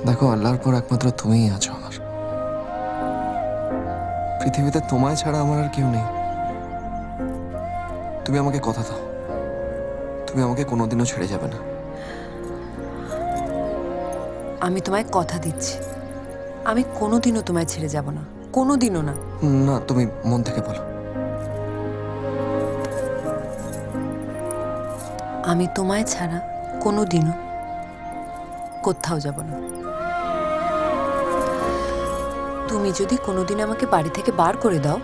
দেখো, আল্লাহর পর একমাত্র তুমিই আছো আমার। পৃথিবীতে তোমায় ছাড়া আমার আর কেউ নেই। তুমি আমাকে কথা দাও, তুমি আমাকে কোনোদিনও ছেড়ে যাবে না। আমি তোমায় কথা দিচ্ছি, আমি কোনোদিনও তোমায় ছেড়ে যাব না, কোনোদিনও না। না, তুমি মন থেকে বলো। আমি তোমায় ছাড়া কোনোদিনও কোথাও যাব না। তুমি যদি কোনোদিন আমাকে বাড়ি থেকে বার করে দাও,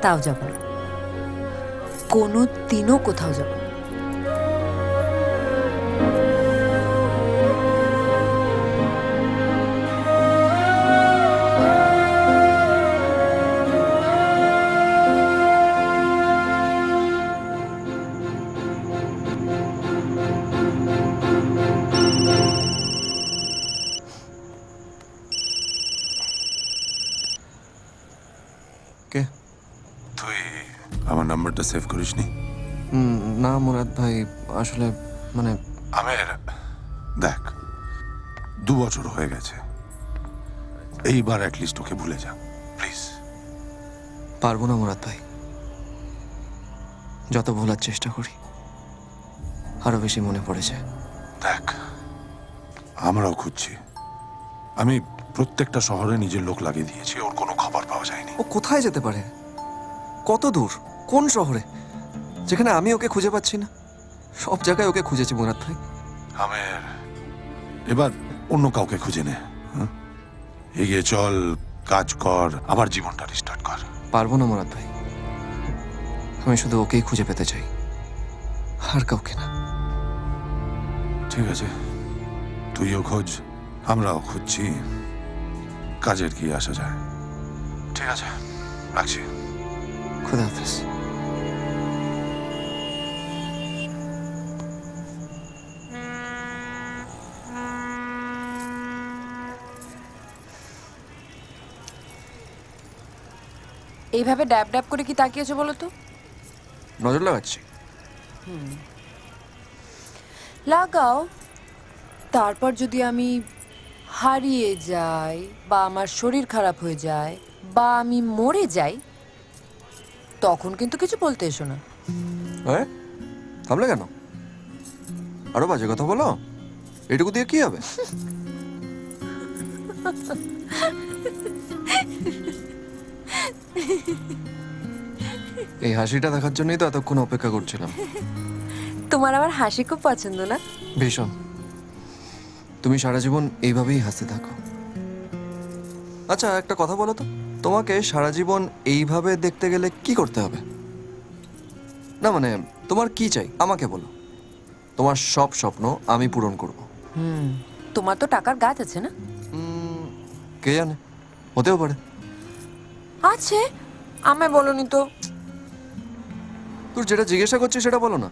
তাও যাব না, কোনোদিনও কোথাও যাব না। কে? তুই আমার নাম্বারটা সেভ করিসনি? না মুরাদ ভাই, আসলে মানে আমের, দেখ 2 বছর হয়ে গেছে, এইবার অ্যাটলিস্ট ওকে ভুলে যা প্লিজ। পারবো না মুরাদ ভাই। যত ভোলার চেষ্টা করি আরো বেশি মনে পড়ে যায়। দেখ, আমরাও খুঁজছি, আমি প্রত্যেকটা শহরে নিজের লোক লাগিয়ে দিয়েছি, ওর কোনো খবর পাওয়া যায়নি। ও কোথায় যেতে পারে? কত দূর? কোন শহরে, যেখানে আমি ওকে খুঁজে পাচ্ছি না? সব জায়গায় ওকে খুঁজেছি মুরাদ ভাই। আমের, এবার অন্য কাউকে খুঁজে নে। হুম? এগিয়ে চল, কাজ কর, আবার জীবনটা রিস্টার্ট কর। পারবো না মুরাদ ভাই, আমি শুধু ওকেই খুঁজে পেতে চাই, আর কাউকে না। ঠিক আছে, তুইও খোঁজ, আমরাও খুঁজছি, কাজের কি আসা যায়। ঠিক আছে, রাখছি। খুদা হাফেজ। এইভাবে ড্যাব ড্যাব করে কি তাকিয়েছো বলো তো? নজর লাগাচ্ছি। লাগাও, তারপর যদি আমি হারিয়ে যাই, বা আমার শরীর খারাপ হয়ে যায়, বা আমি মরে যাই, তখন কিন্তু কিছু বলতে এসো না। হ্যাঁ, থামলে কেন? আরো বাজে কথা বলো? এটুকু দিয়ে কি হবে? এই হাসিটা দেখার জন্যই তো এতক্ষণ অপেক্ষা করছিলাম। তোমার আমার হাসি খুব পছন্দ না? ভীষণ। তুমি সারা জীবন এইভাবেই হাসতে থাকো। আচ্ছা, একটা কথা বলো তো, তোমাকে সারা জীবন এইভাবে দেখতে গেলে কি করতে হবে? না মানে, তোমার কি চাই আমাকে বলো। তোমার সব স্বপ্ন আমি পূরণ করব। তোমার তো টাকার গাছ আছে না? কে জানে, হতেও পারে। আছে, আমায় বলনি তো। তোর যেটা জিজ্ঞাসা করছিস সেটা বলো না।